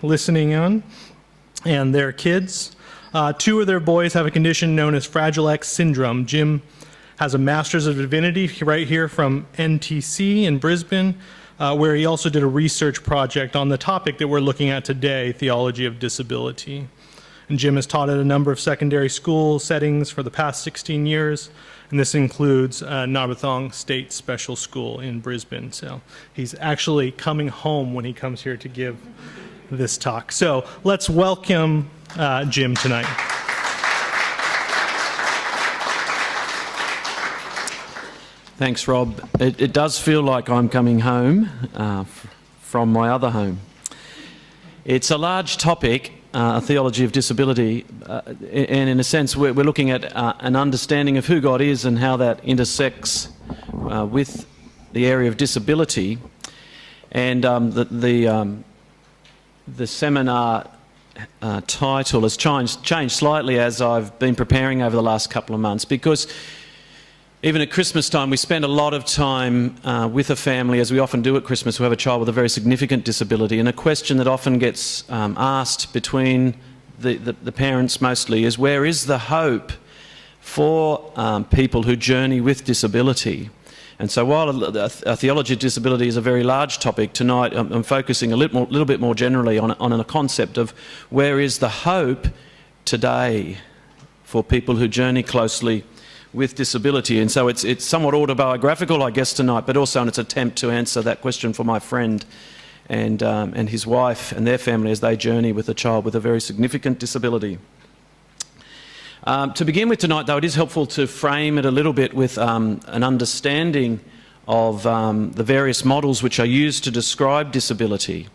listening on, and their kids. Two of their boys have a condition known as Fragile X syndrome. Jim has a Master's of Divinity right here from NTC in Brisbane, where he also did a research project on the topic that we're looking at today, Theology of Disability. And Jim has taught at a number of secondary school settings for the past 16 years, and this includes Nabarthong State Special School in Brisbane. So he's actually coming home when he comes here to give this talk. So let's welcome Jim tonight. Thanks, Rob. It does feel like I'm coming home from my other home. It's a large topic, theology of disability, and in a sense we're looking at an understanding of who God is and how that intersects with the area of disability. And the seminar title has changed slightly as I've been preparing over the last couple of months, because even at Christmas time we spend a lot of time with a family, as we often do at Christmas, who have a child with a very significant disability, and a question that often gets asked between the parents mostly is, where is the hope for people who journey with disability? And so while a theology of disability is a very large topic, tonight I'm focusing a little bit more generally on a concept of where is the hope today for people who journey closely with disability. And so it's somewhat autobiographical, I guess, tonight, but also in its attempt to answer that question for my friend and his wife and their family as they journey with a child with a very significant disability. To begin with tonight, though, it is helpful to frame it a little bit with an understanding of the various models which are used to describe disability.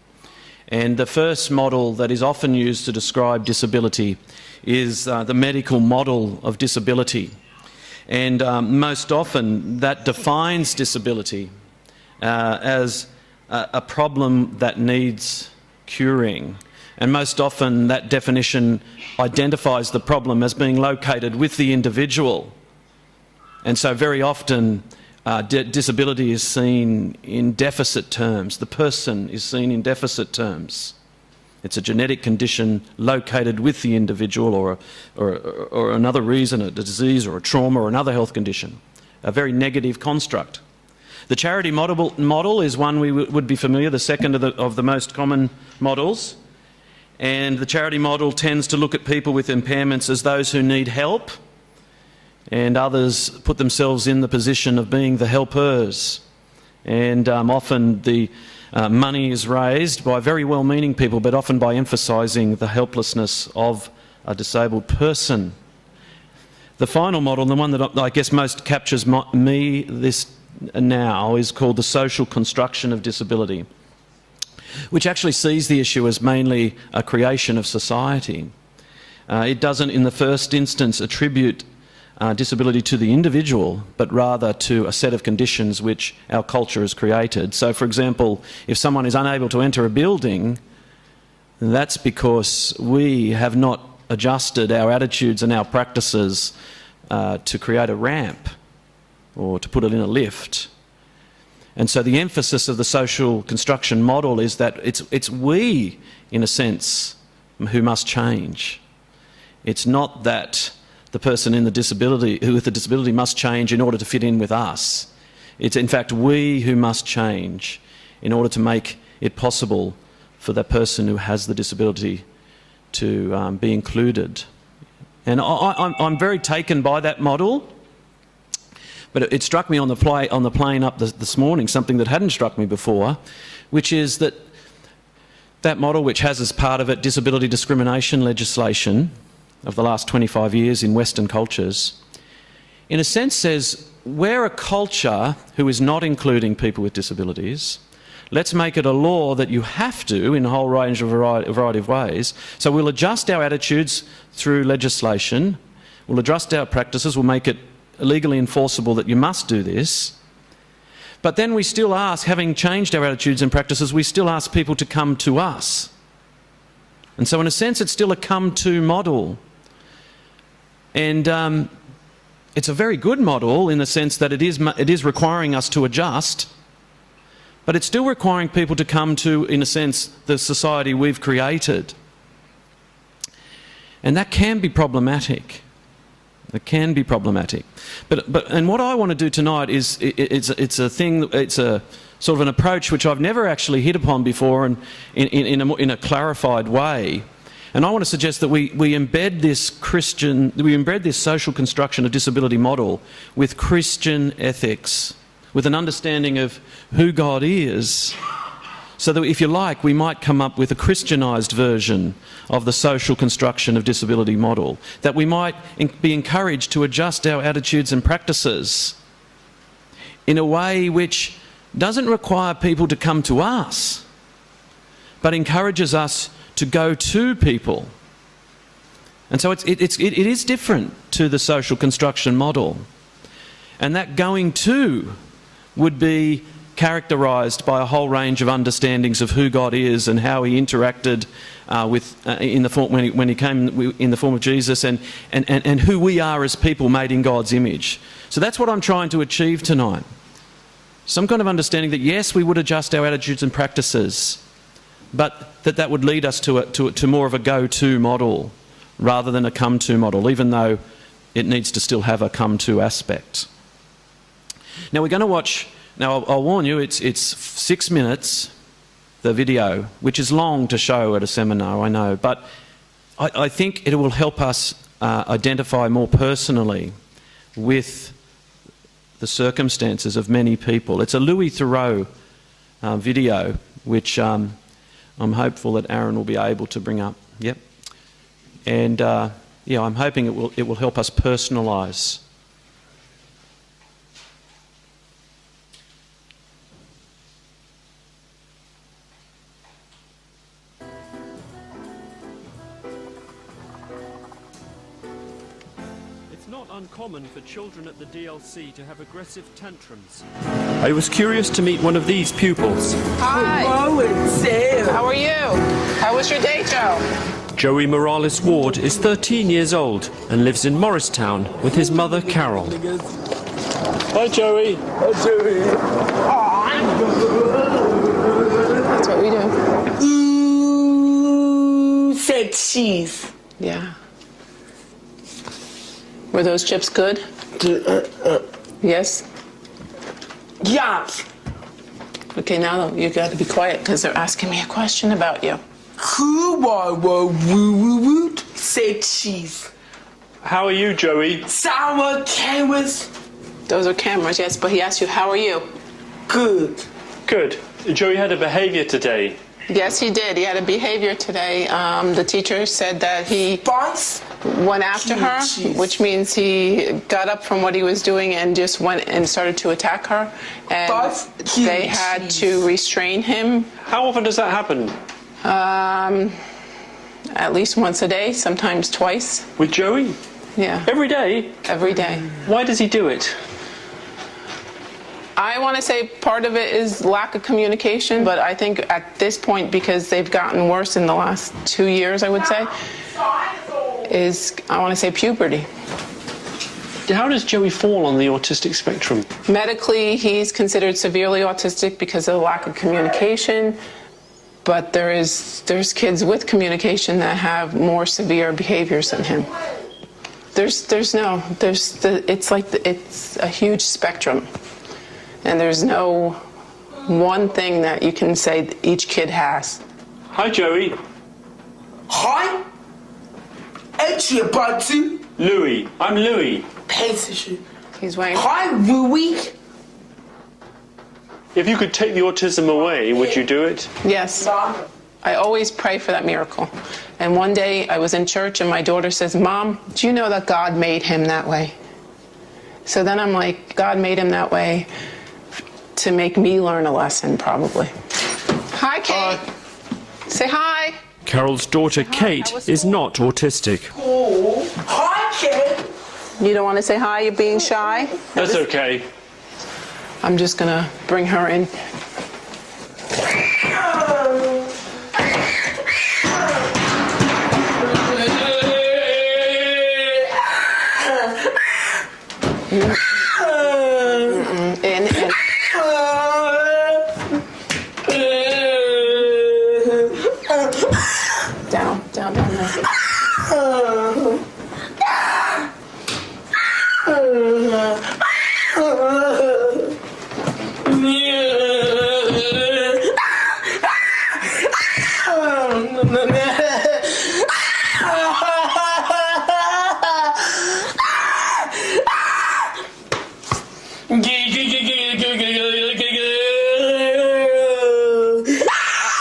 And the first model that is often used to describe disability is the medical model of disability. And most often that defines disability as a problem that needs curing. And most often that definition identifies the problem as being located with the individual. And so very often disability is seen in deficit terms. The person is seen in deficit terms. It's a genetic condition located with the individual, or another reason, a disease or a trauma or another health condition. A very negative construct. The charity model is one we would be familiar, the second of the most common models. And the charity model tends to look at people with impairments as those who need help, and others put themselves in the position of being the helpers. And often the money is raised by very well-meaning people, but often by emphasising the helplessness of a disabled person. The final model, the one that I guess most captures me this now, is called the social construction of disability, which actually sees the issue as mainly a creation of society. It doesn't, in the first instance, attribute disability to the individual, but rather to a set of conditions which our culture has created. So, for example, if someone is unable to enter a building, that's because we have not adjusted our attitudes and our practices to create a ramp or to put it in a lift. And so the emphasis of the social construction model is that it's we, in a sense, who must change. It's not that the person with the disability must change in order to fit in with us. It's in fact we who must change in order to make it possible for the person who has the disability to be included. And I'm very taken by that model. But it struck me on the plane up this morning, something that hadn't struck me before, which is that model, which has as part of it disability discrimination legislation of the last 25 years in Western cultures, in a sense says, we're a culture who is not including people with disabilities. Let's make it a law that you have to in a whole range of variety of ways. So we'll adjust our attitudes through legislation, we'll adjust our practices, we'll make it legally enforceable that you must do this, but then we still ask, having changed our attitudes and practices, we still ask people to come to us. And so in a sense it's still a come-to model. And it's a very good model in the sense that it is requiring us to adjust, But it's still requiring people to come to, in a sense, the society we've created. And that can be problematic. It can be problematic. And what I want to do tonight is, it's a sort of an approach which I've never actually hit upon before and in a clarified way. And I want to suggest that we embed this social construction of disability model with Christian ethics, with an understanding of who God is, so that, if you like, we might come up with a Christianised version of the social construction of disability model, that we might be encouraged to adjust our attitudes and practices in a way which doesn't require people to come to us, but encourages us to go to people. And so it is different to the social construction model. And that going to would be characterised by a whole range of understandings of who God is and how he interacted when he came in the form of Jesus, and who we are as people made in God's image. So that's what I'm trying to achieve tonight. Some kind of understanding that, yes, we would adjust our attitudes and practices, but that would lead us to more of a go-to model rather than a come-to model, even though it needs to still have a come-to aspect. Now we're going to watch. Now, I'll warn you, it's 6 minutes, the video, which is long to show at a seminar, I know, but I think it will help us identify more personally with the circumstances of many people. It's a Louis Theroux video, which I'm hopeful that Aaron will be able to bring up. Yep. And I'm hoping it will help us personalise. Uncommon for children at the DLC to have aggressive tantrums. I was curious to meet one of these pupils. Hi. Hello, it's Sam. How are you? How was your day, Joe? Joey Morales Ward is 13 years old and lives in Morristown with his mother, Carol. Hi, Joey. Hi, Joey. That's what we do. Ooh, said cheese. Yeah. Were those chips good? Yes? Yes. Okay, now you got to be quiet because they're asking me a question about you. Who are woo said cheese. How are you, Joey? Sour cameras. Those are cameras, yes, but he asked you, how are you? Good. Good. Joey had a behaviour today. Yes, he did. He had a behavior today. The teacher said that he Boss. went after her, which means he got up from what he was doing and just went and started to attack her. And Boss. they had to restrain him. How often does that happen? At least once a day, sometimes twice. With Joey? Yeah, Every day? every day. Why does he do it? I want to say part of it is lack of communication, but I think at this point, because they've gotten worse in the last 2 years, I would say, is, I want to say, puberty. How does Joey fall on the autistic spectrum? Medically, he's considered severely autistic because of the lack of communication, but there's kids with communication that have more severe behaviors than him. It's a huge spectrum. And there's no one thing that you can say each kid has. Hi, Joey. Hi. Actually, about to. Louis. I'm Louis. Pay attention. He's wearing... Hi, Louie. If you could take the autism away, would you do it? Yes. I always pray for that miracle. And one day I was in church and my daughter says, Mom, do you know that God made him that way? So then I'm like, God made him that way to make me learn a lesson, probably. Hi, Kate. Say hi. Carol's daughter, Kate, is not autistic. Oh. Hi, kid. You don't want to say hi? You're being shy? That's okay. I'm just going to bring her in. Down, down, down, down.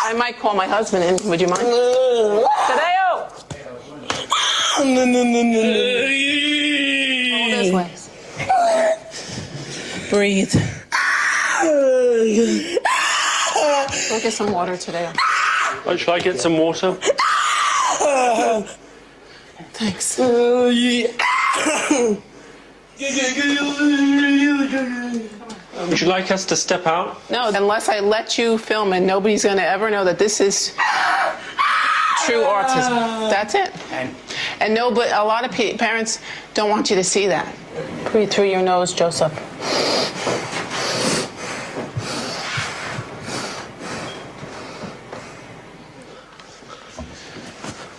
I might call my husband in. Would you mind? Tadeo! Hold his legs. Breathe. Go get some water, Tadeo. Oh, shall I get some water? Thanks. Would you like us to step out? No, unless I let you film and nobody's going to ever know that this is true autism. That's it. And no, but a lot of parents don't want you to see that. Breathe through your nose, Joseph.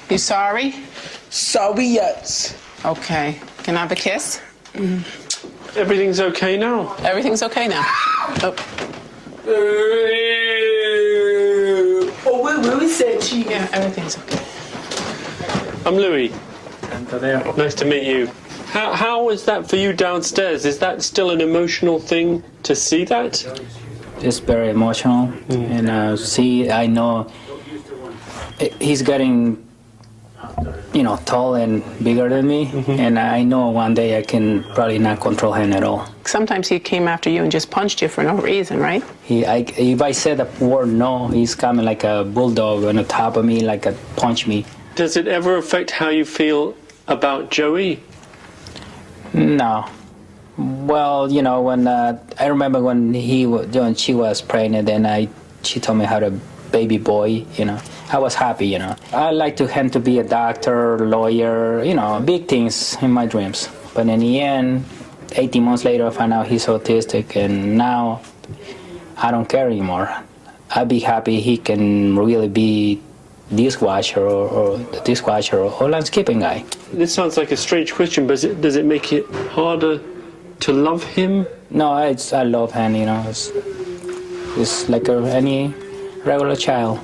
You sorry? Sorry, yes. Okay. Can I have a kiss? Everything's okay now. Everything's okay now. Oh. Oh, wait, said she. Yeah, everything's okay. I'm Louis. Nice to meet you. How is that for you downstairs? Is that still an emotional thing to see that? It's very emotional. And I know he's getting, tall and bigger than me. And I know one day I can probably not control him at all. Sometimes he came after you and just punched you for no reason, right? If I said a word no, he's coming like a bulldog on the top of me, like a punch me. Does it ever affect how you feel about Joey? No. Well, when I remember when she was pregnant, and she told me how to baby boy. I was happy. I like him to be a doctor, lawyer, big things in my dreams. But in the end, 18 months later, I found out he's autistic, and now I don't care anymore. I'd be happy he can really be dishwasher or the dishwasher or landscaping guy. This sounds like a strange question, but does it make it harder to love him? No, I love him, It's like any regular child.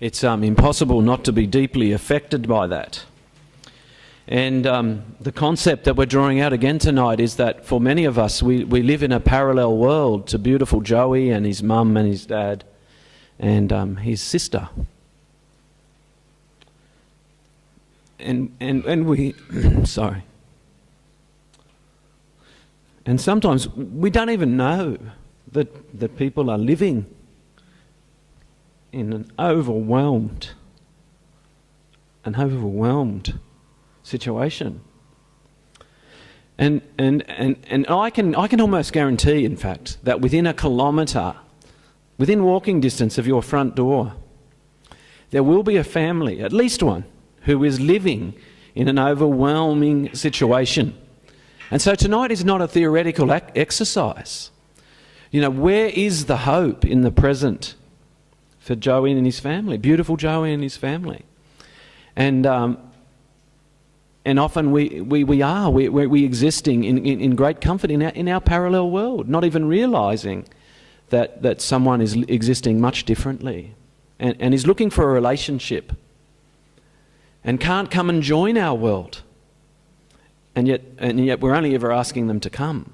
It's impossible not to be deeply affected by that. And the concept that we're drawing out again tonight is that for many of us, we live in a parallel world to beautiful Joey and his mum and his dad and his sister. And we, sorry. And sometimes we don't even know that people are living in an overwhelmed situation. And I can almost guarantee, in fact, that within a kilometre, within walking distance of your front door, there will be a family, at least one, who is living in an overwhelming situation. And so tonight is not a theoretical exercise. Where is the hope in the present for Joey and his family, beautiful Joey and his family? And often we existing in great comfort in our parallel world, not even realising that someone is existing much differently and is looking for a relationship and can't come and join our world. And yet we're only ever asking them to come.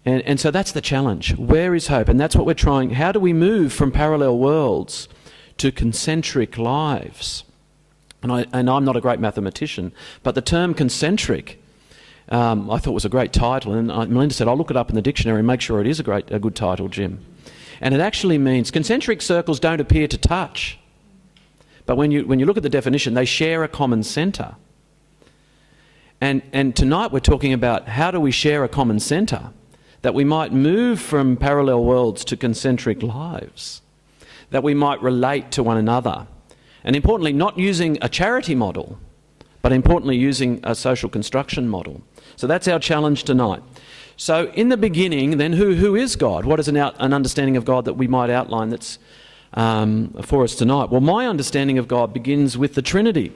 And so that's the challenge. Where is hope? And that's what we're trying. How do we move from parallel worlds to concentric lives? And I'm not a great mathematician, but the term concentric I thought was a great title. And Melinda said, I'll look it up in the dictionary and make sure it is a good title, Jim. And it actually means concentric circles don't appear to touch. But when you look at the definition, they share a common centre. And tonight we're talking about how do we share a common centre that we might move from parallel worlds to concentric lives, that we might relate to one another. And importantly, not using a charity model, but importantly using a social construction model. So that's our challenge tonight. So in the beginning, then, who is God? What is an understanding of God that we might outline that's for us tonight? Well, my understanding of God begins with the Trinity.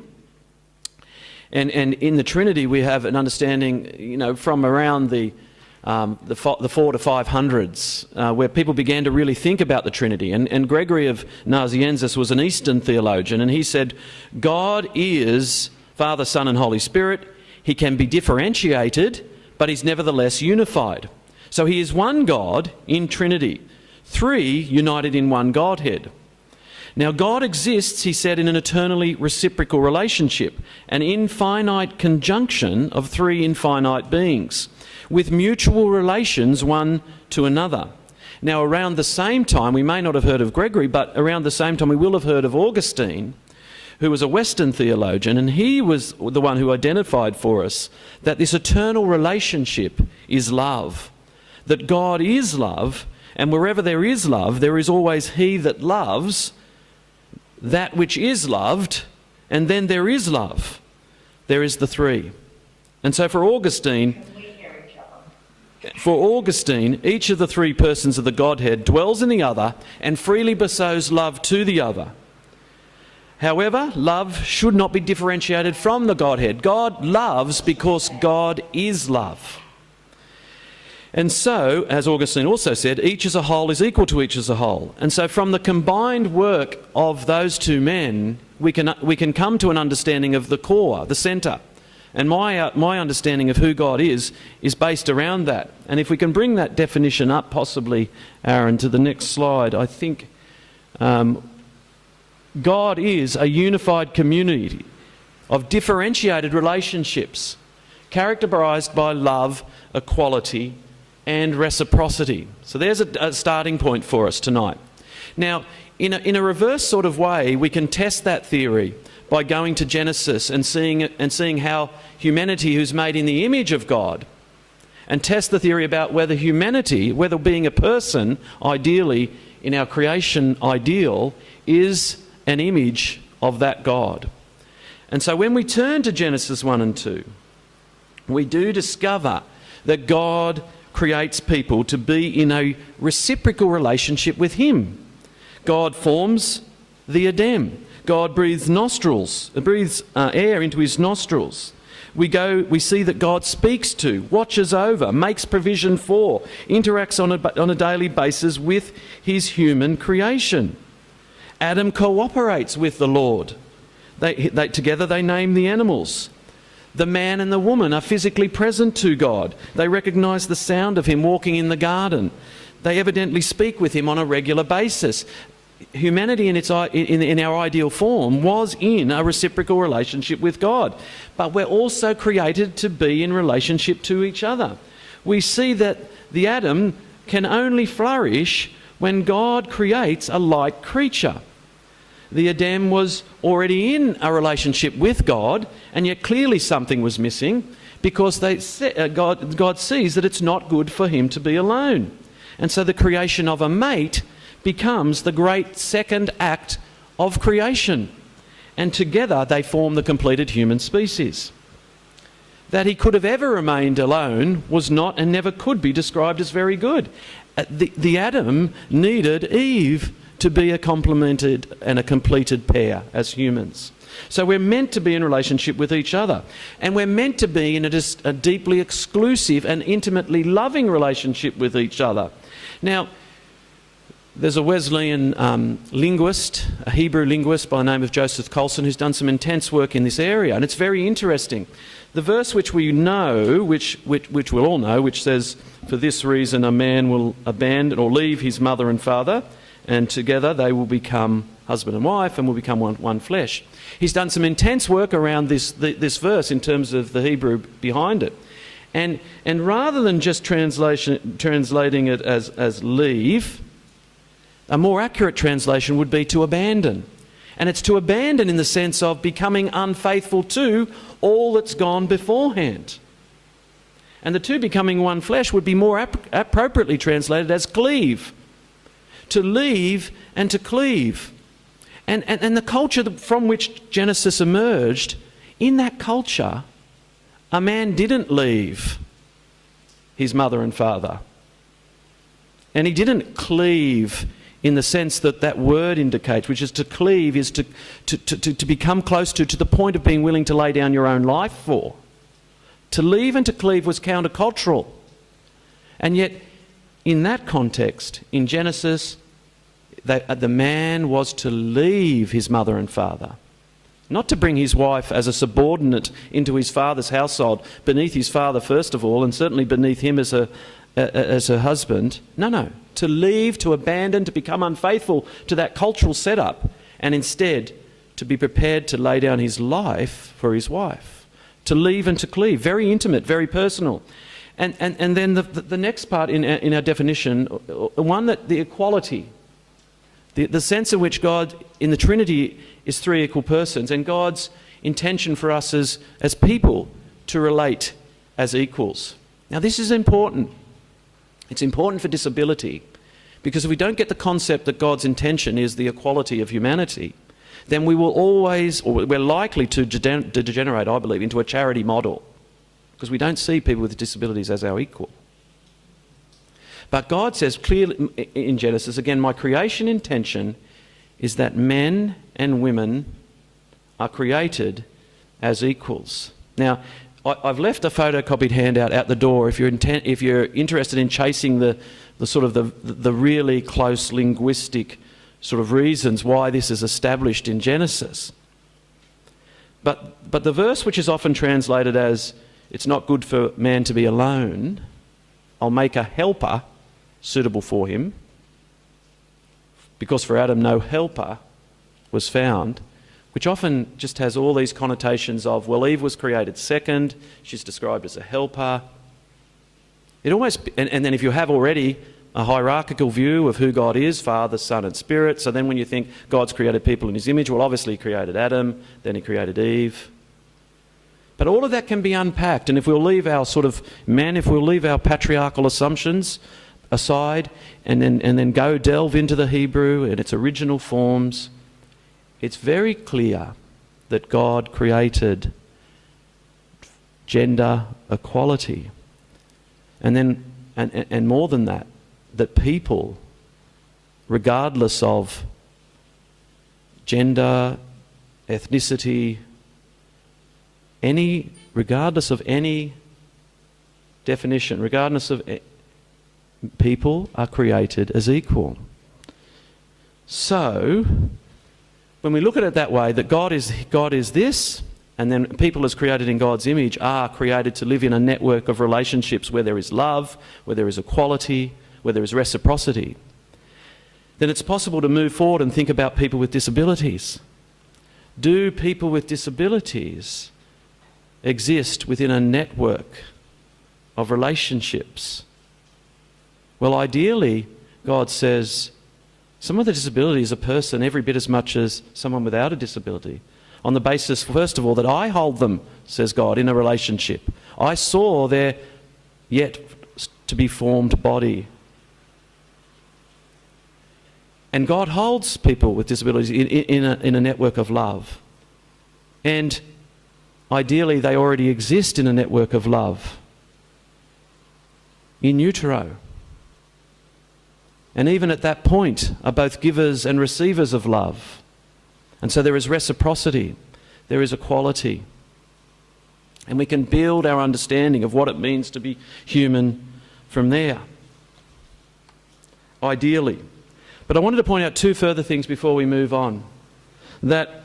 And in the Trinity, we have an understanding, from around the 4 to 500s, where people began to really think about the Trinity. And Gregory of Nazianzus was an Eastern theologian, and he said, God is Father, Son, and Holy Spirit. He can be differentiated, but he's nevertheless unified. So he is one God in Trinity, three united in one Godhead. Now, God exists, he said, in an eternally reciprocal relationship, an infinite conjunction of three infinite beings, with mutual relations one to another. Now, around the same time, we may not have heard of Gregory, but around the same time we will have heard of Augustine, who was a Western theologian, and he was the one who identified for us that this eternal relationship is love, that God is love, and wherever there is love, there is always he that loves that which is loved, and then there is love. There is the three. And so for Augustine, each of the three persons of the Godhead dwells in the other and freely bestows love to the other. However, love should not be differentiated from the Godhead. God loves because God is love. And so, as Augustine also said, each as a whole is equal to each as a whole. And so from the combined work of those two men, we can come to an understanding of the core, the centre. And my understanding of who God is based around that. And if we can bring that definition up, possibly, Aaron, to the next slide, I think God is a unified community of differentiated relationships, characterised by love, equality, and reciprocity. So there's a starting point for us tonight. Now, in a reverse sort of way, we can test that theory by going to Genesis and seeing how humanity, who's made in the image of God, and test the theory about whether humanity, whether being a person, ideally, in our creation ideal, is an image of that God. And so when we turn to Genesis 1 and 2, we do discover that God creates people to be in a reciprocal relationship with him. God forms the Adam. God breathes air into his nostrils. We see that God speaks to, watches over, makes provision for, interacts on a daily basis with his human creation. Adam cooperates with the Lord. Together they name the animals. The man and the woman are physically present to God. They recognise the sound of him walking in the garden. They evidently speak with him on a regular basis. Humanity in our ideal form was in a reciprocal relationship with God. But we're also created to be in relationship to each other. We see that the Adam can only flourish when God creates a like creature. The Adam was already in a relationship with God, and yet clearly something was missing, because God sees that it's not good for him to be alone. And so the creation of a mate becomes the great second act of creation. And together they form the completed human species. That he could have ever remained alone was not and never could be described as very good. The Adam needed Eve to be a complemented and a completed pair as humans. So we're meant to be in relationship with each other. And we're meant to be in a deeply exclusive and intimately loving relationship with each other. Now, there's a Wesleyan linguist, a Hebrew linguist by the name of Joseph Colson, who's done some intense work in this area, and it's very interesting. The verse which we know, which we'll all know, which says, "For this reason a man will abandon or leave his mother and father, and together they will become husband and wife and will become one flesh." He's done some intense work around this verse in terms of the Hebrew behind it. And rather than just translating it as leave, a more accurate translation would be to abandon. And it's to abandon in the sense of becoming unfaithful to all that's gone beforehand. And the two becoming one flesh would be more appropriately translated as cleave. To leave and to cleave. And the culture from which Genesis emerged In that culture, a man didn't leave his mother and father. And he didn't cleave in the sense that that word indicates, which is to cleave, is to become close to the point of being willing to lay down your own life for. To leave and to cleave was countercultural. And yet, in that context, in Genesis, the man was to leave his mother and father. Not to bring his wife as a subordinate into his father's household, beneath his father first of all, and certainly beneath him as her husband. No. To leave, to abandon, to become unfaithful to that cultural setup, and instead to be prepared to lay down his life for his wife. To leave and to cleave. Very intimate, very personal. And then the next part in our definition, one that the equality, the sense in which God in the Trinity is three equal persons, and God's intention for us as people to relate as equals. Now this is important. It's important for disability, because if we don't get the concept that God's intention is the equality of humanity, then we will always, or we're likely to degenerate, I believe, into a charity model, because we don't see people with disabilities as our equal. But God says clearly in Genesis, again, my creation intention is that men and women are created as equals. Now, I've left a photocopied handout out the door if you're interested in chasing the sort of the really close linguistic sort of reasons why this is established in Genesis. But the verse which is often translated as, it's not good for man to be alone, I'll make a helper suitable for him, because for Adam no helper was found, which often just has all these connotations of, well, Eve was created second, she's described as a helper. It almost, and then if you have already a hierarchical view of who God is, Father, Son and Spirit, so then when you think God's created people in his image, well, obviously he created Adam, then he created Eve. But all of that can be unpacked, and if we'll leave our patriarchal assumptions aside and then go delve into the Hebrew and its original forms, it's very clear that God created gender equality. And then, and more than that, that people, regardless of gender, ethnicity, regardless of any definition, regardless of people are created as equal. So, when we look at it that way, that God is this, and then people as created in God's image are created to live in a network of relationships where there is love, where there is equality, where there is reciprocity, then it's possible to move forward and think about people with disabilities. Do people with disabilities exist within a network of relationships? Well, ideally, God says, someone with a disability is a person every bit as much as someone without a disability. On the basis, first of all, that I hold them, says God, in a relationship. I saw their yet to be formed body. And God holds people with disabilities in a network of love. And ideally, they already exist in a network of love. In utero. And even at that point are both givers and receivers of love. And so there is reciprocity, there is equality. And we can build our understanding of what it means to be human from there. Ideally. But I wanted to point out two further things before we move on. That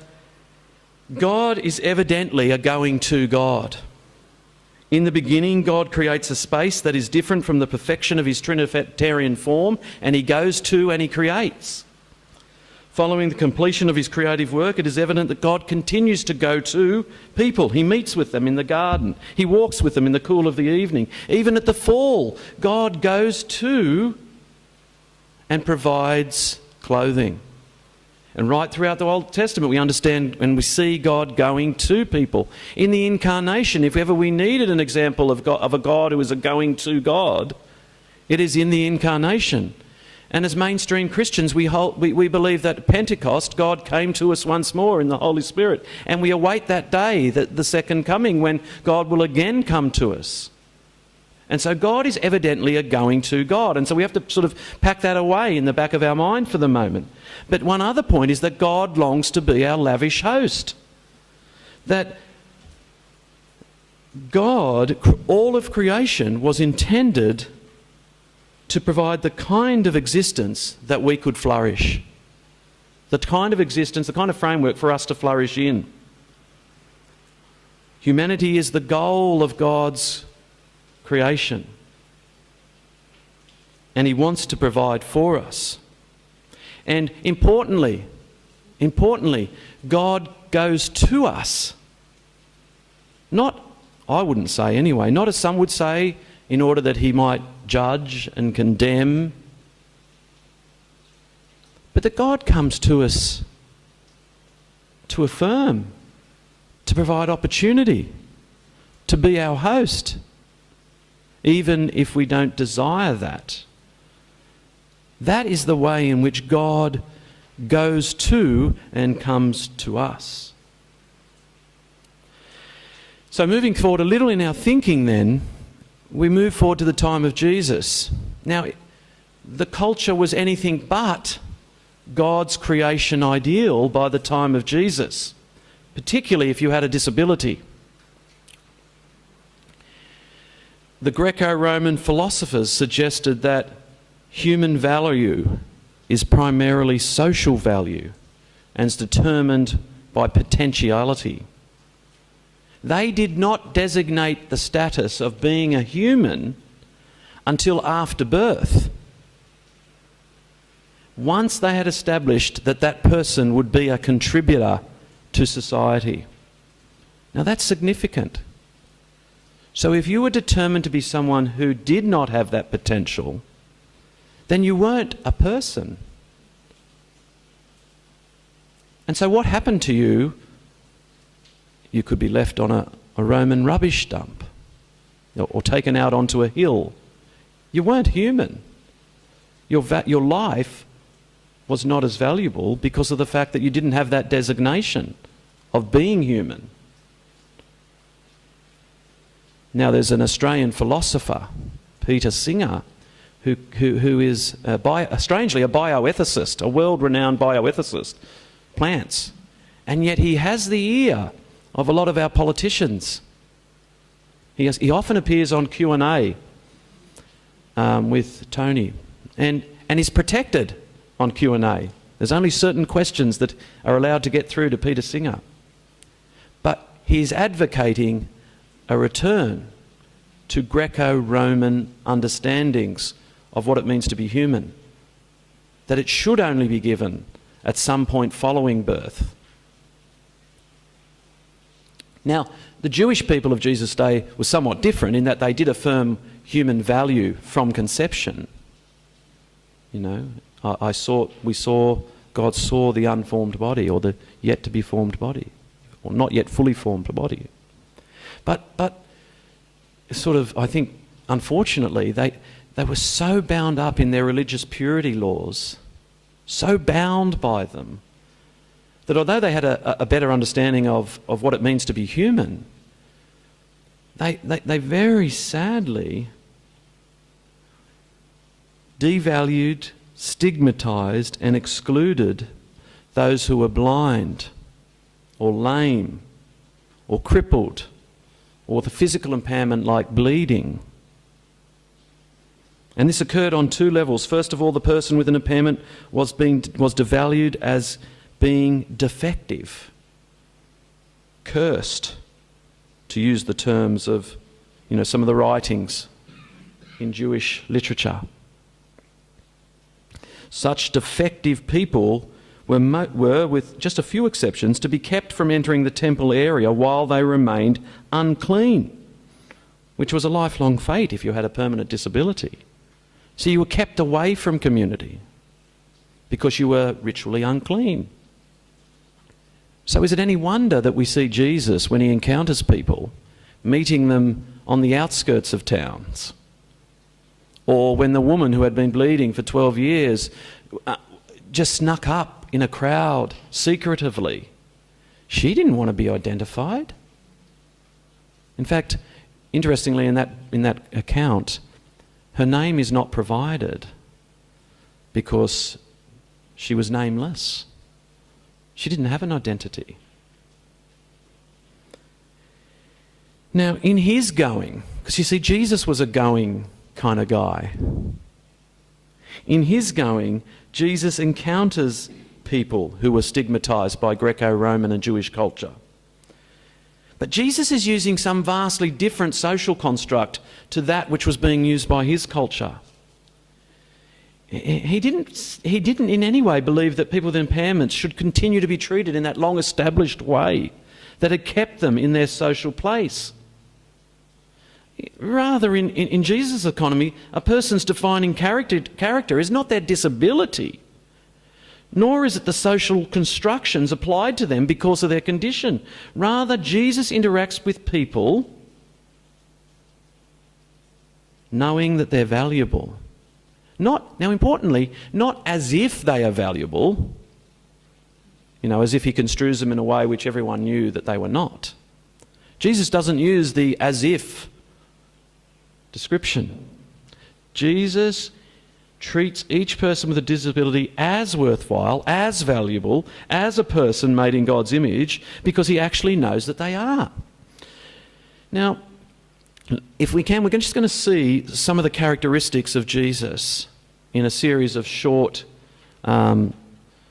God is evidently a going-to God. In the beginning, God creates a space that is different from the perfection of his Trinitarian form, and he goes to and he creates. Following the completion of his creative work, it is evident that God continues to go to people. He meets with them in the garden. He walks with them in the cool of the evening. Even at the fall, God goes to and provides clothing. And right throughout the Old Testament, we understand and we see God going to people. In the Incarnation, if ever we needed an example of a God who is a going to God, it is in the Incarnation. And as mainstream Christians, we believe that at Pentecost, God came to us once more in the Holy Spirit. And we await that day, the second coming, when God will again come to us. And so God is evidently a going-to God. And so we have to sort of pack that away in the back of our mind for the moment. But one other point is that God longs to be our lavish host. That God, all of creation, was intended to provide the kind of existence that we could flourish. The kind of existence, the kind of framework for us to flourish in. Humanity is the goal of God's creation. And He wants to provide for us. And importantly, God goes to us. Not, I wouldn't say anyway, not as some would say, in order that He might judge and condemn. But that God comes to us to affirm, to provide opportunity, to be our host, even if we don't desire that. That is the way in which God goes to and comes to us. So moving forward a little in our thinking then, we move forward to the time of Jesus. Now, the culture was anything but God's creation ideal by the time of Jesus, particularly if you had a disability. The Greco-Roman philosophers suggested that human value is primarily social value and is determined by potentiality. They did not designate the status of being a human until after birth. Once they had established that that person would be a contributor to society. Now that's significant. So if you were determined to be someone who did not have that potential, then you weren't a person. And so what happened to you? You could be left on a Roman rubbish dump or taken out onto a hill. You weren't human. Your life was not as valuable because of the fact that you didn't have that designation of being human. Now there's an Australian philosopher, Peter Singer, who is strangely a bioethicist, a world-renowned bioethicist, plants. And yet he has the ear of a lot of our politicians. He often appears on Q&A with Tony, and he's protected on Q&A. There's only certain questions that are allowed to get through to Peter Singer. But he's advocating a return to Greco-Roman understandings of what it means to be human. That it should only be given at some point following birth. Now, the Jewish people of Jesus' day were somewhat different in that they did affirm human value from conception. You know, God saw the unformed body, or the yet to be formed body, or not yet fully formed body. But sort of, I think, unfortunately, they were so bound up in their religious purity laws, so bound by them, that although they had a better understanding of what it means to be human, they very sadly devalued, stigmatised and excluded those who were blind or lame or crippled or with a physical impairment like bleeding. And this occurred on two levels. First of all, the person with an impairment was devalued as being defective, cursed, to use the terms of, some of the writings in Jewish literature. Such defective people were, with just a few exceptions, to be kept from entering the temple area while they remained unclean, which was a lifelong fate if you had a permanent disability. So you were kept away from community because you were ritually unclean. So is it any wonder that we see Jesus, when he encounters people, meeting them on the outskirts of towns, Or when the woman who had been bleeding for 12 years just snuck up in a crowd secretively. She didn't want to be identified. In fact, interestingly, in that account, her name is not provided because she was nameless. She didn't have an identity. Now, in his going, because you see, Jesus was a going kind of guy. In his going, Jesus encounters people who were stigmatized by Greco-Roman and Jewish culture. But Jesus is using some vastly different social construct to that which was being used by his culture. He didn't in any way believe that people with impairments should continue to be treated in that long-established way that had kept them in their social place. Rather, in Jesus' economy, a person's defining character is not their disability, nor is it the social constructions applied to them because of their condition. Rather, Jesus interacts with people knowing that they're valuable. Now importantly, not as if they are valuable, as if he construes them in a way which everyone knew that they were not. Jesus doesn't use the as if description. Jesus treats each person with a disability as worthwhile, as valuable, as a person made in God's image, because he actually knows that they are. Now, if we can, we're just going to see some of the characteristics of Jesus in a series of short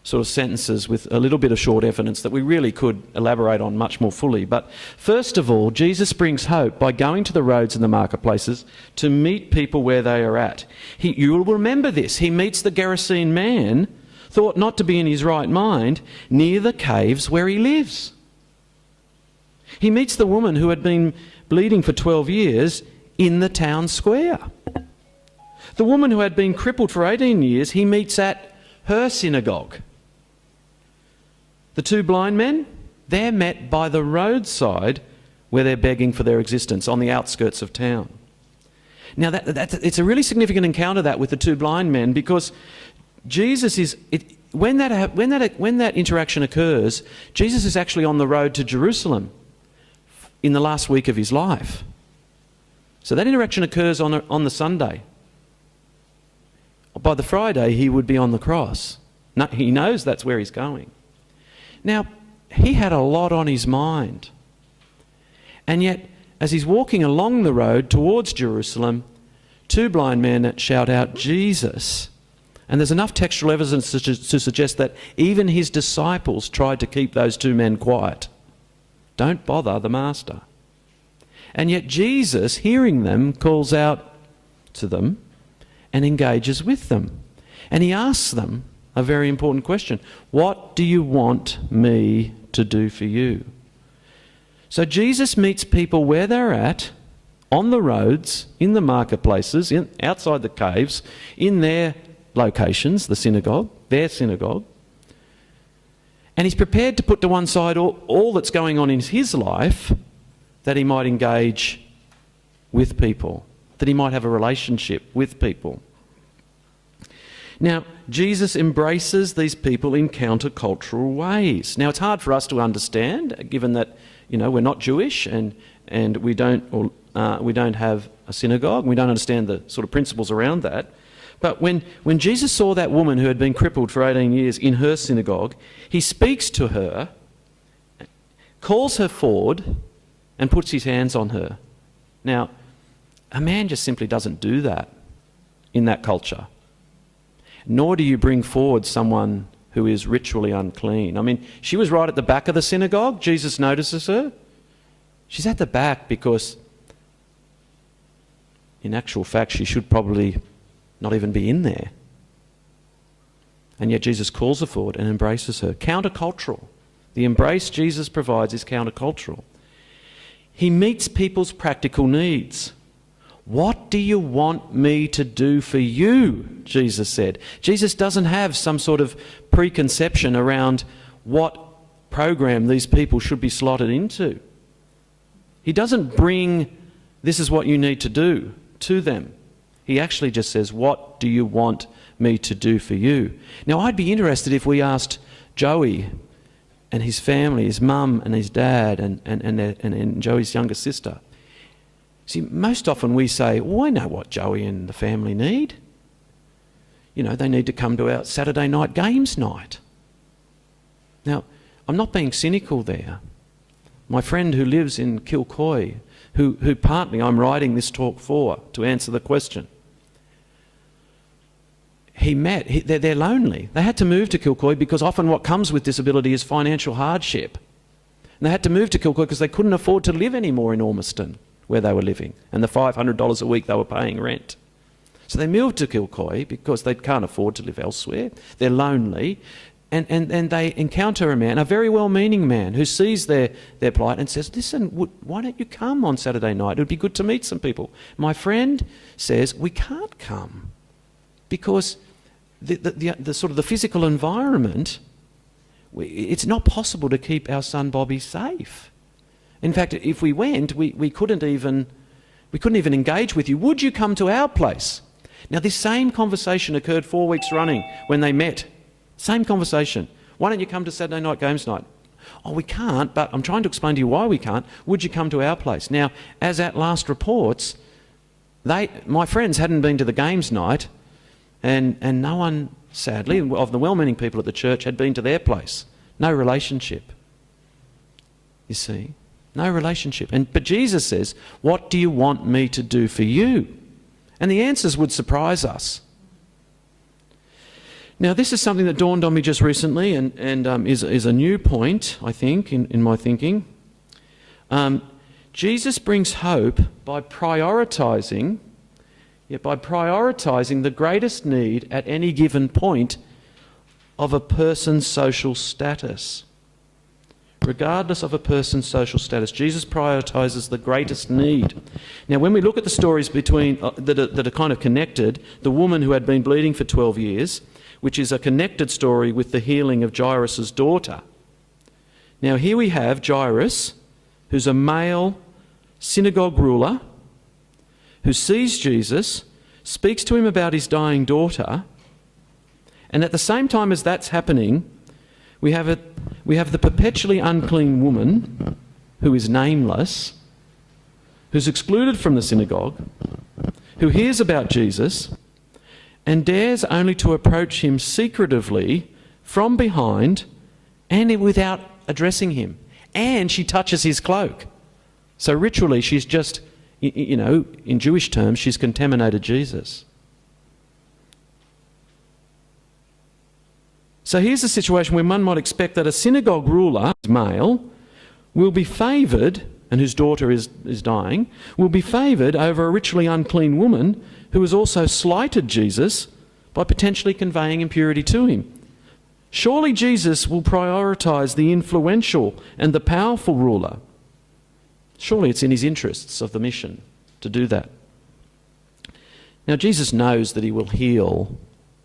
sort of sentences with a little bit of short evidence that we really could elaborate on much more fully. But first of all, Jesus brings hope by going to the roads and the marketplaces to meet people where they are at. You will remember this. He meets the Gerasene man, thought not to be in his right mind, near the caves where he lives. He meets the woman who had been bleeding for 12 years in the town square. The woman who had been crippled for 18 years, he meets at her synagogue. The two blind men, they're met by the roadside where they're begging for their existence on the outskirts of town. Now, it's a really significant encounter that with the two blind men, because Jesus is... When that interaction occurs, Jesus is actually on the road to Jerusalem in the last week of his life. So that interaction occurs on the Sunday. By the Friday, he would be on the cross. No, he knows that's where he's going. Now, he had a lot on his mind. And yet, as he's walking along the road towards Jerusalem, two blind men shout out, "Jesus!" And there's enough textual evidence to suggest that even his disciples tried to keep those two men quiet. Don't bother the master. And yet Jesus, hearing them, calls out to them and engages with them. And he asks them a very important question. What do you want me to do for you? So Jesus meets people where they're at, on the roads, in the marketplaces, outside the caves, in their locations, the synagogue, their synagogue. And he's prepared to put to one side all that's going on in his life that he might engage with people, that he might have a relationship with people. Now, Jesus embraces these people in countercultural ways. Now, it's hard for us to understand, given that, we're not Jewish and we don't have a synagogue. We don't understand the sort of principles around that. But when Jesus saw that woman who had been crippled for 18 years in her synagogue, he speaks to her, calls her forward, and puts his hands on her. Now, a man just simply doesn't do that in that culture. Nor do you bring forward someone who is ritually unclean. I mean, she was right at the back of the synagogue. Jesus notices her. She's at the back because, in actual fact, she should probably not even be in there. And yet Jesus calls her forward and embraces her. Countercultural. The embrace Jesus provides is countercultural. He meets people's practical needs. What do you want me to do for you? Jesus said. Jesus doesn't have some sort of preconception around what program these people should be slotted into. He doesn't bring, this is what you need to do, to them. He actually just says, what do you want me to do for you? Now, I'd be interested if we asked Joey and his family, his mum and his dad and Joey's younger sister. See, most often we say, well, I know what Joey and the family need. You know, they need to come to our Saturday night games night. Now, I'm not being cynical there. My friend who lives in Kilcoy, who partly I'm writing this talk for, to answer the question, they're lonely. They had to move to Kilcoy because often what comes with disability is financial hardship. And they had to move to Kilcoy because they couldn't afford to live anymore in Ormiston, where they were living, and the $500 a week they were paying rent. So they moved to Kilcoy because they can't afford to live elsewhere. They're lonely. And they encounter a man, a very well-meaning man, who sees their plight and says, listen, why don't you come on Saturday night? It would be good to meet some people. My friend says, we can't come because the sort of the physical environment, it's not possible to keep our son Bobby safe. In fact, if we went, we couldn't even engage with you. Would you come to our place? Now, this same conversation occurred 4 weeks running when they met. Same conversation. Why don't you come to Saturday night games night? Oh, we can't, but I'm trying to explain to you why we can't. Would you come to our place? Now, as at last reports, my friends hadn't been to the games night, and no one, sadly, of the well-meaning people at the church had been to their place. No relationship. You see? No relationship. But Jesus says, what do you want me to do for you? And the answers would surprise us. Now, this is something that dawned on me just recently and is a new point, I think, in my thinking. Jesus brings hope by prioritising the greatest need at any given point of a person's social status. Regardless of a person's social status, Jesus prioritises the greatest need. Now, when we look at the stories between that are kind of connected, the woman who had been bleeding for 12 years, which is a connected story with the healing of Jairus' daughter. Now, here we have Jairus, who's a male synagogue ruler, who sees Jesus, speaks to him about his dying daughter, and at the same time as that's happening, we have the perpetually unclean woman, who is nameless, who's excluded from the synagogue, who hears about Jesus and dares only to approach him secretively from behind and without addressing him. And she touches his cloak. So ritually, she's just, in Jewish terms, she's contaminated Jesus. So here's a situation where one might expect that a synagogue ruler, male, will be favoured, and whose daughter is dying, will be favoured over a ritually unclean woman who has also slighted Jesus by potentially conveying impurity to him. Surely Jesus will prioritise the influential and the powerful ruler. Surely it's in his interests of the mission to do that. Now, Jesus knows that he will heal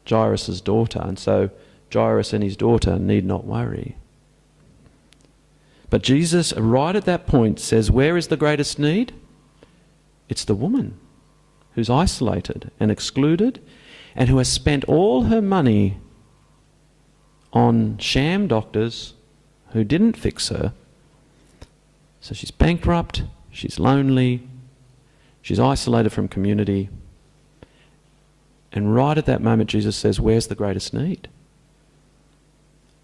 Jairus' daughter, and so Jairus and his daughter need not worry. But Jesus, right at that point, says, where is the greatest need? It's the woman who's isolated and excluded and who has spent all her money on sham doctors who didn't fix her. So she's bankrupt, she's lonely, she's isolated from community. And right at that moment, Jesus says, where's the greatest need?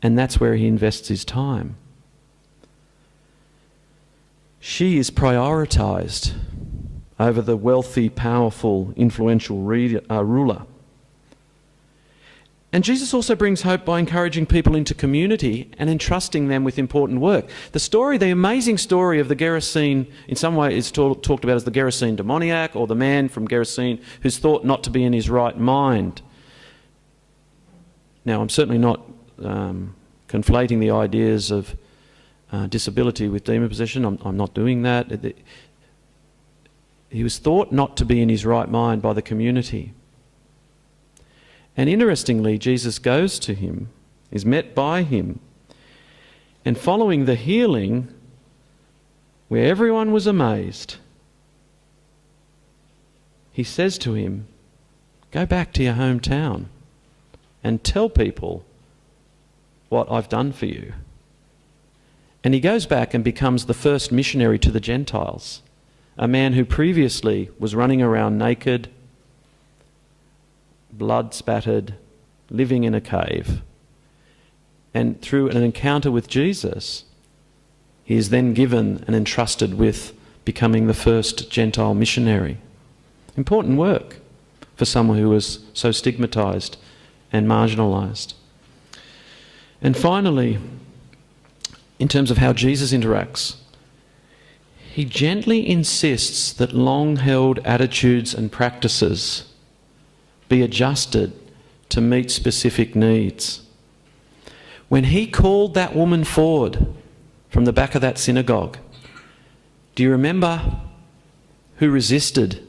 And that's where he invests his time. She is prioritised over the wealthy, powerful, influential ruler. And Jesus also brings hope by encouraging people into community and entrusting them with important work. The amazing story of the Gerasene, in some way is talked about as the Gerasene demoniac, or the man from Gerasene who's thought not to be in his right mind. Now, I'm certainly not conflating the ideas of disability with demon possession. I'm not doing that. He was thought not to be in his right mind by the community. And interestingly, Jesus goes to him, is met by him, and following the healing, where everyone was amazed, he says to him, Go back to your hometown and tell people what I've done for you. And he goes back and becomes the first missionary to the Gentiles, a man who previously was running around naked, blood spattered, living in a cave. And through an encounter with Jesus, he is then given and entrusted with becoming the first Gentile missionary. Important work for someone who was so stigmatised and marginalised. And finally, in terms of how Jesus interacts, he gently insists that long-held attitudes and practices be adjusted to meet specific needs. When he called that woman forward from the back of that synagogue, do you remember who resisted?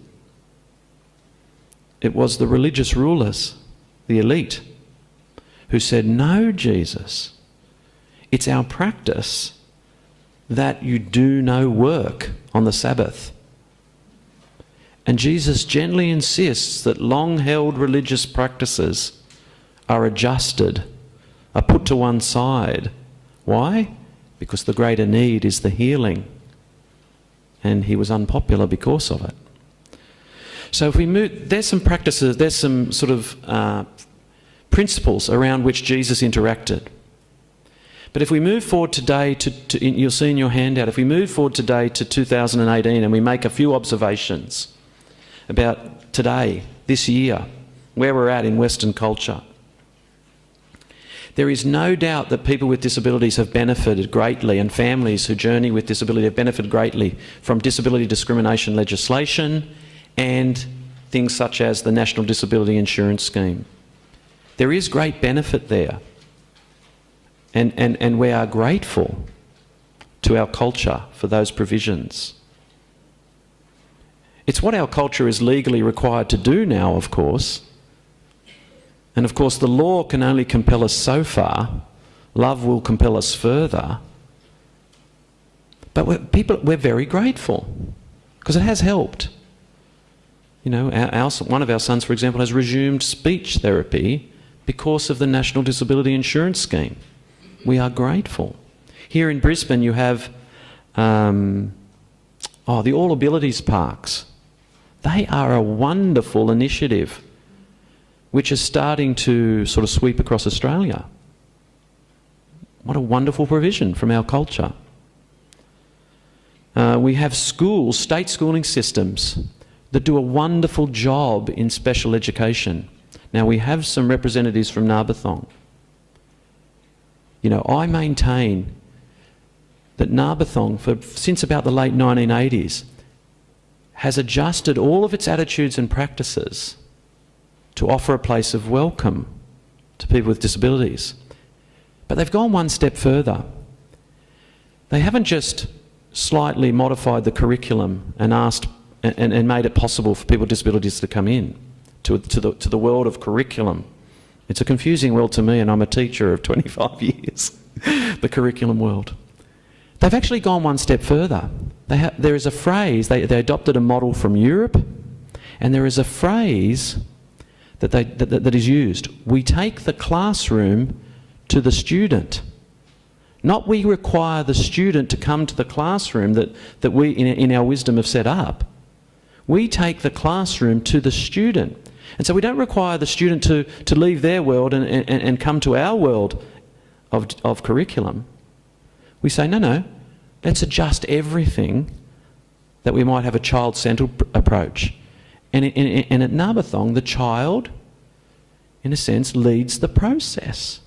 It was the religious rulers, the elite, who said, "No, Jesus, it's our practice that you do no work on the Sabbath." And Jesus gently insists that long-held religious practices are adjusted, are put to one side. Why? Because the greater need is the healing. And he was unpopular because of it. So if we move, there's some practices, there's some sort of principles around which Jesus interacted. But if we move forward today you'll see in your handout, if we move forward today to 2018 and we make a few observations about today, this year, where we're at in Western culture, there is no doubt that people with disabilities have benefited greatly, and families who journey with disability have benefited greatly from disability discrimination legislation and things such as the National Disability Insurance Scheme. There is great benefit there. And we are grateful to our culture for those provisions. It's what our culture is legally required to do now, of course. And of course the law can only compel us so far. Love will compel us further. But we're very grateful because it has helped. You know, one of our sons, for example, has resumed speech therapy because of the National Disability Insurance Scheme. We are grateful. Here in Brisbane you have the All Abilities Parks. They are a wonderful initiative which is starting to sort of sweep across Australia. What a wonderful provision from our culture. We have schools, state schooling systems that do a wonderful job in special education. Now we have some representatives from Narberthong. You know, I maintain that Narberthong, since about the late 1980s, has adjusted all of its attitudes and practices to offer a place of welcome to people with disabilities. But they've gone one step further. They haven't just slightly modified the curriculum and made it possible for people with disabilities to come in to the world of curriculum. It's a confusing world to me, and I'm a teacher of 25 years, the curriculum world. They've actually gone one step further. There is a phrase, they adopted a model from Europe, and there is a phrase that is used. We take the classroom to the student. Not we require the student to come to the classroom that we, in our wisdom, have set up. We take the classroom to the student. And so we don't require the student to leave their world and come to our world of curriculum. We say, no, let's adjust everything that we might have a child-centred approach. And at Narberthong, the child, in a sense, leads the process.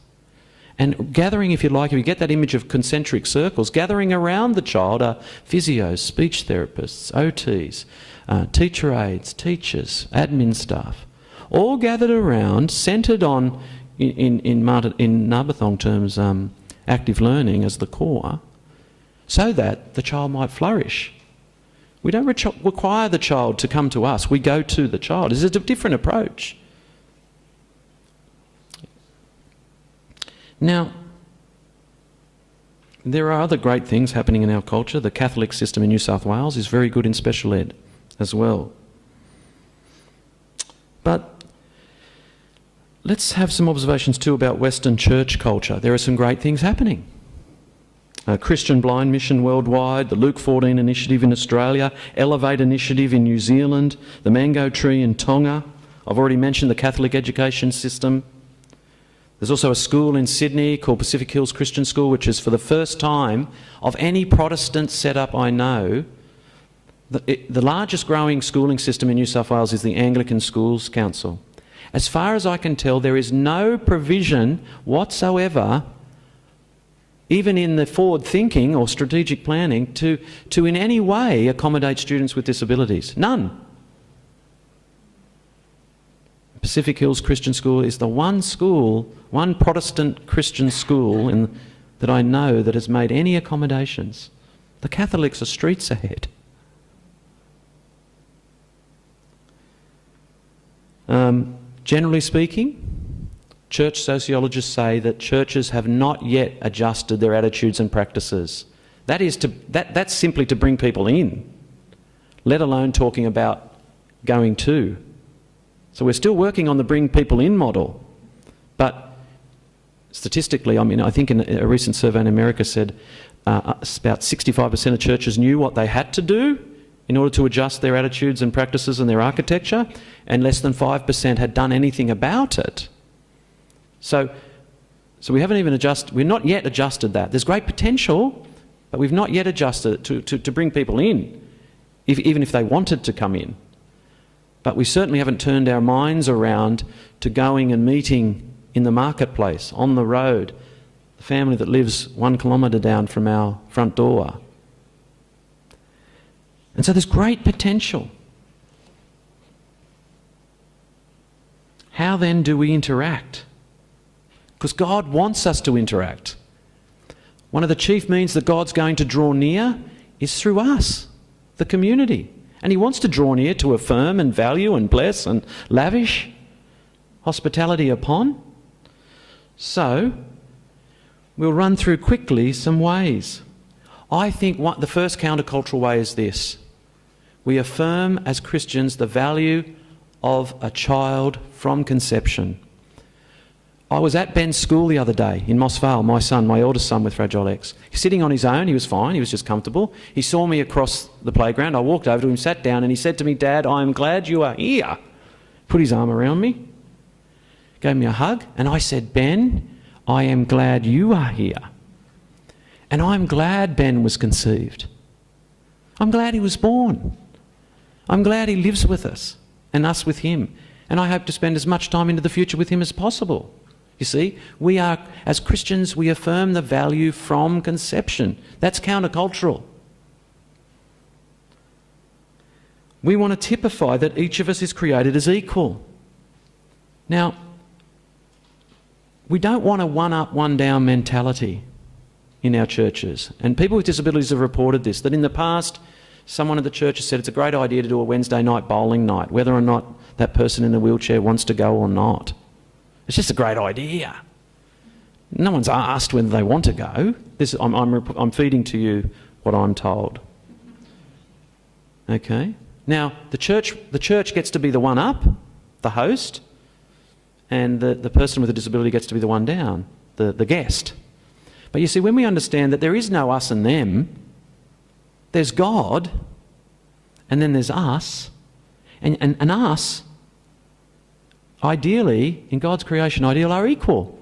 And gathering, if you like, if you get that image of concentric circles, gathering around the child are physios, speech therapists, OTs, teacher aides, teachers, admin staff, all gathered around, centred on, in Narberthong terms, active learning as the core, so that the child might flourish. We don't require the child to come to us, we go to the child. It's a different approach. Now, there are other great things happening in our culture. The Catholic system in New South Wales is very good in special ed as well. But let's have some observations too about Western church culture. There are some great things happening. Christian Blind Mission worldwide, the Luke 14 initiative in Australia, Elevate initiative in New Zealand, the Mango Tree in Tonga. I've already mentioned the Catholic education system. There's also a school in Sydney called Pacific Hills Christian School, which is for the first time of any Protestant setup I know. The largest growing schooling system in New South Wales is the Anglican Schools Council. As far as I can tell, there is no provision whatsoever, even in the forward thinking or strategic planning, to in any way accommodate students with disabilities. None. Pacific Hills Christian School is the one school, one Protestant Christian school that I know that has made any accommodations. The Catholics are streets ahead. Generally speaking, church sociologists say that churches have not yet adjusted their attitudes and practices. That's simply to bring people in, let alone talking about going to. So we're still working on the bring people in model. But statistically, I think in a recent survey in America said about 65% of churches knew what they had to do in order to adjust their attitudes and practices and their architecture, and less than 5% had done anything about it. So we haven't even we're not yet adjusted that. There's great potential, but we've not yet adjusted it to bring people in, even if they wanted to come in. But we certainly haven't turned our minds around to going and meeting in the marketplace, on the road, the family that lives 1 kilometre down from our front door. And so there's great potential. How then do we interact? Because God wants us to interact. One of the chief means that God's going to draw near is through us, the community. And he wants to draw near to affirm and value and bless and lavish hospitality upon. So, we'll run through quickly some ways. I think the first countercultural way is this. We affirm as Christians the value of a child from conception. I was at Ben's school the other day in Moss Vale, my son, my eldest son with Fragile X. He's sitting on his own, he was fine, he was just comfortable. He saw me across the playground, I walked over to him, sat down, and he said to me, "Dad, I am glad you are here." Put his arm around me, gave me a hug, and I said, "Ben, I am glad you are here. And I'm glad Ben was conceived. I'm glad he was born. I'm glad he lives with us and us with him. And I hope to spend as much time into the future with him as possible." You see, we are, as Christians, we affirm the value from conception. That's countercultural. We want to typify that each of us is created as equal. Now, we don't want a one-up, one-down mentality in our churches. And people with disabilities have reported this, that in the past, someone at the church has said it's a great idea to do a Wednesday night bowling night, whether or not that person in the wheelchair wants to go or not. It's just a great idea. No one's asked whether they want to go. I'm feeding to you what I'm told. Okay? Now, the church gets to be the one up, the host, and the person with a disability gets to be the one down, the guest. But you see, when we understand that there is no us and them, there's God, and then there's us, and us, ideally, in God's creation ideal, are equal,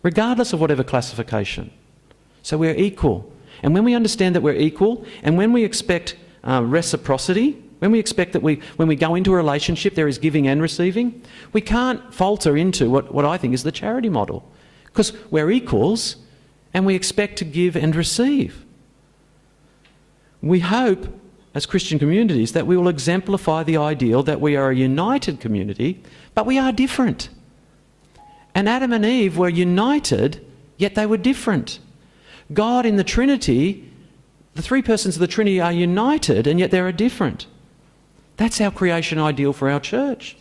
regardless of whatever classification. So we're equal. And when we understand that we're equal, and when we expect reciprocity, when we expect that when we go into a relationship there is giving and receiving, we can't falter into what I think is the charity model. Because we're equals, and we expect to give and receive. We hope, as Christian communities, that we will exemplify the ideal that we are a united community, but we are different. And Adam and Eve were united, yet they were different. God in the Trinity, the three persons of the Trinity are united, and yet they are different. That's our creation ideal for our church.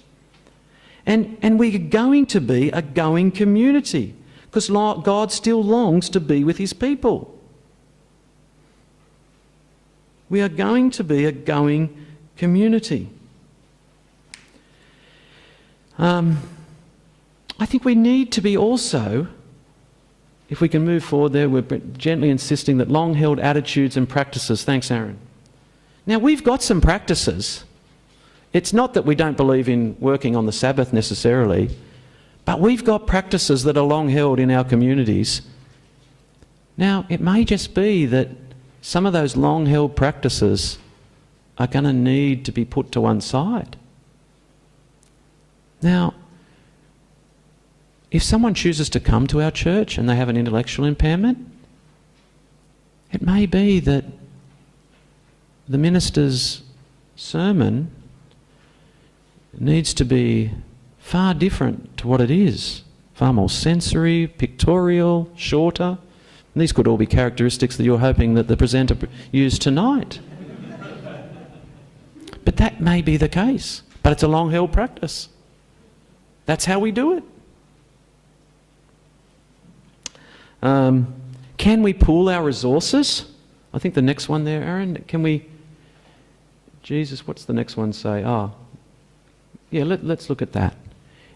And we're going to be a going community, because God still longs to be with his people. We are going to be a going community. I think we need to be also, if we can move forward there, we're gently insisting that long-held attitudes and practices. Thanks, Aaron. Now, we've got some practices. It's not that we don't believe in working on the Sabbath necessarily, but we've got practices that are long-held in our communities. Now, it may just be that some of those long-held practices are going to need to be put to one side. Now, if someone chooses to come to our church and they have an intellectual impairment, it may be that the minister's sermon needs to be far different to what it is, far more sensory, pictorial, shorter. And these could all be characteristics that you're hoping that the presenter used tonight. But that may be the case. But it's a long-held practice. That's how we do it. Can we pool our resources? I think the next one there, Aaron, can we... Jesus, what's the next one say? Let's look at that.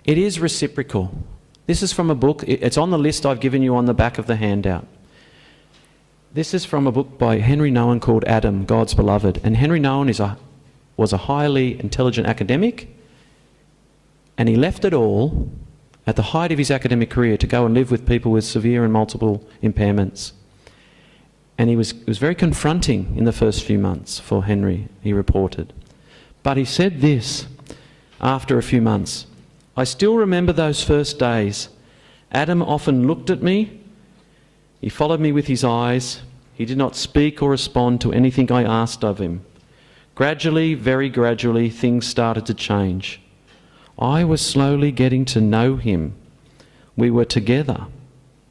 It is reciprocal. This is from a book. It's on the list I've given you on the back of the handout. This is from a book by Henry Nouwen called Adam, God's Beloved. And Henry Nouwen was a highly intelligent academic, and he left it all at the height of his academic career to go and live with people with severe and multiple impairments. And it was very confronting in the first few months for Henry, he reported. But he said this after a few months: "I still remember those first days. Adam often looked at me. He followed me with his eyes. He did not speak or respond to anything I asked of him. Gradually, very gradually, things started to change. I was slowly getting to know him. We were together,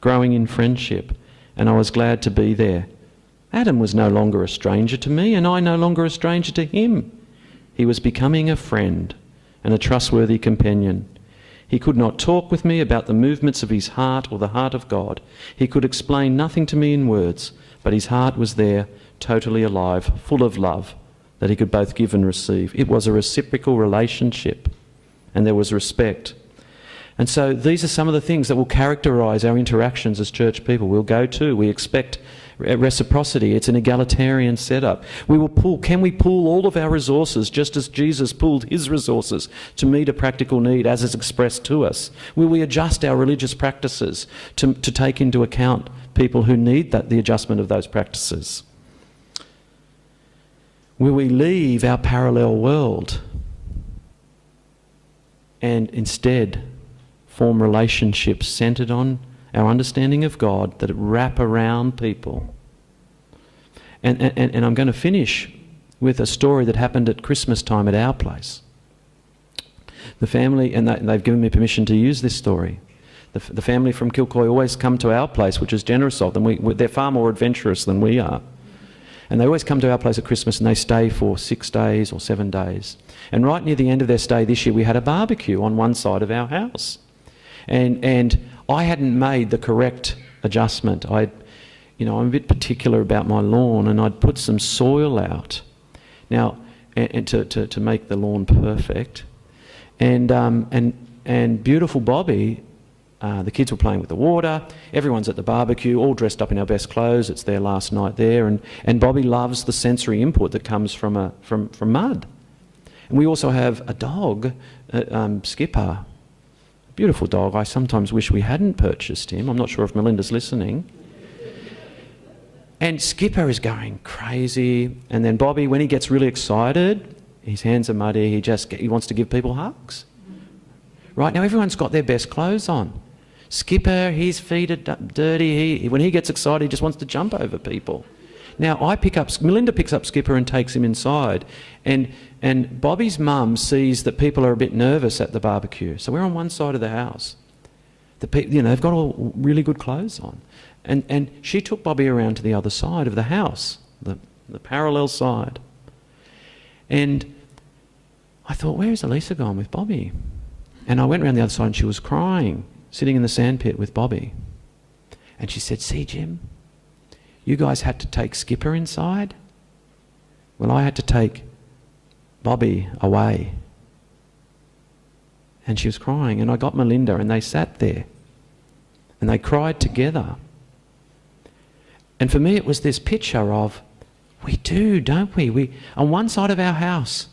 growing in friendship, and I was glad to be there. Adam was no longer a stranger to me, and I no longer a stranger to him. He was becoming a friend and a trustworthy companion. He could not talk with me about the movements of his heart or the heart of God. He could explain nothing to me in words, but his heart was there, totally alive, full of love, that he could both give and receive. It was a reciprocal relationship, and there was respect." And so these are some of the things that will characterise our interactions as church people. We'll go to, we expect reciprocity. It's an egalitarian setup. Can we pool all of our resources just as Jesus pooled his resources to meet a practical need as is expressed to us? Will we adjust our religious practices to take into account people who need the adjustment of those practices? Will we leave our parallel world and instead form relationships centred on our understanding of God that wrap around people? And I'm going to finish with a story that happened at Christmas time at our place. The family, and they've given me permission to use this story. The family from Kilcoy always come to our place, which is generous of them. They're far more adventurous than we are. And they always come to our place at Christmas and they stay for 6 days or 7 days. And right near the end of their stay this year, we had a barbecue on one side of our house. And I hadn't made the correct adjustment. I'm a bit particular about my lawn, and I'd put some soil out now, and to make the lawn perfect. And beautiful Bobby, the kids were playing with the water. Everyone's at the barbecue, all dressed up in our best clothes. It's their last night there, and Bobby loves the sensory input that comes from mud. And we also have a dog, Skipper. Beautiful dog. I sometimes wish we hadn't purchased him. I'm not sure if Melinda's listening. And Skipper is going crazy. And then Bobby, when he gets really excited, his hands are muddy, he wants to give people hugs. Right, now everyone's got their best clothes on. Skipper, his feet are dirty. When he gets excited, he just wants to jump over people. Now Melinda picks up Skipper and takes him inside. And Bobby's mum sees that people are a bit nervous at the barbecue. So we're on one side of the house. They've got all really good clothes on. And she took Bobby around to the other side of the house, the parallel side. And I thought, where is Elisa gone with Bobby? And I went around the other side and she was crying, sitting in the sandpit with Bobby. And she said, "See, Jim, you guys had to take Skipper inside. Well, I had to take Bobby away." And she was crying, and I got Melinda, and they sat there. And they cried together. And for me, it was this picture of, we do, don't we? On one side of our house,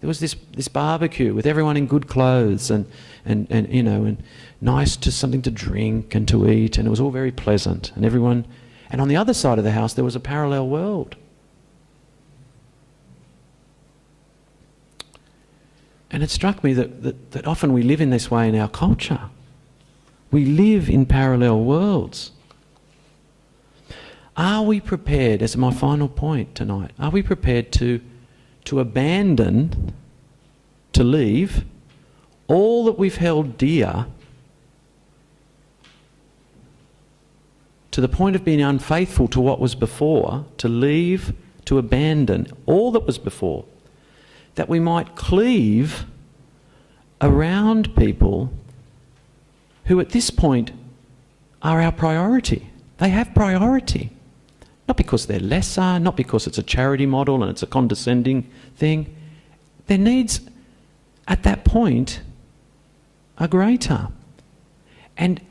there was this barbecue with everyone in good clothes and you know, and nice to something to drink and to eat, and it was all very pleasant. And everyone, and on the other side of the house, there was a parallel world. And it struck me that often we live in this way in our culture. We live in parallel worlds. Are we prepared, as my final point tonight, are we prepared to abandon, to leave all that we've held dear to the point of being unfaithful to what was before, to leave, to abandon all that was before, that we might cleave around people who at this point are our priority? They have priority. Not because they're lesser, not because it's a charity model and it's a condescending thing. Their needs at that point are greater. And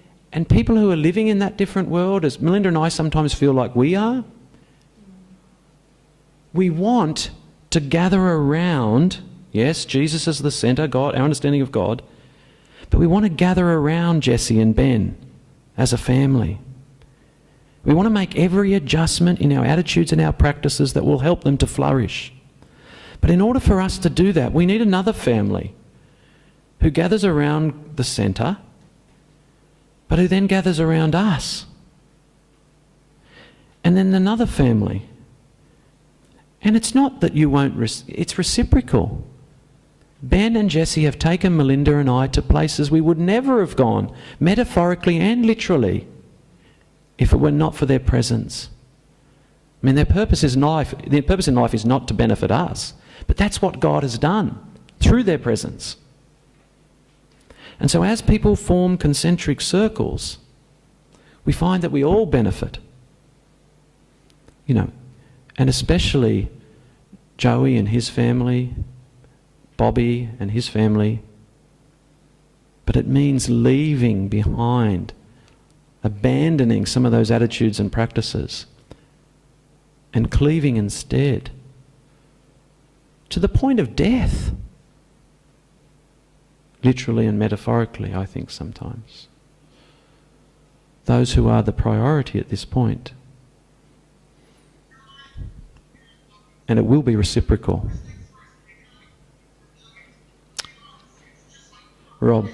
people who are living in that different world, as Melinda and I sometimes feel like we are, we want to gather around, yes, Jesus is the centre, God, our understanding of God, but we want to gather around Jesse and Ben as a family. We want to make every adjustment in our attitudes and our practices that will help them to flourish. But in order for us to do that, we need another family who gathers around the centre, but who then gathers around us. And then another family. And it's not that you won't, it's reciprocal. Ben and Jessie have taken Melinda and I to places we would never have gone, metaphorically and literally, if it were not for their presence. I mean, their purpose in life is not to benefit us, but that's what God has done through their presence. And so as people form concentric circles, we find that we all benefit. You know, and especially Joey and his family, Bobby and his family. But it means leaving behind, abandoning some of those attitudes and practices, and cleaving instead, to the point of death. Literally and metaphorically, I think sometimes. Those who are the priority at this point. And it will be reciprocal. Rob.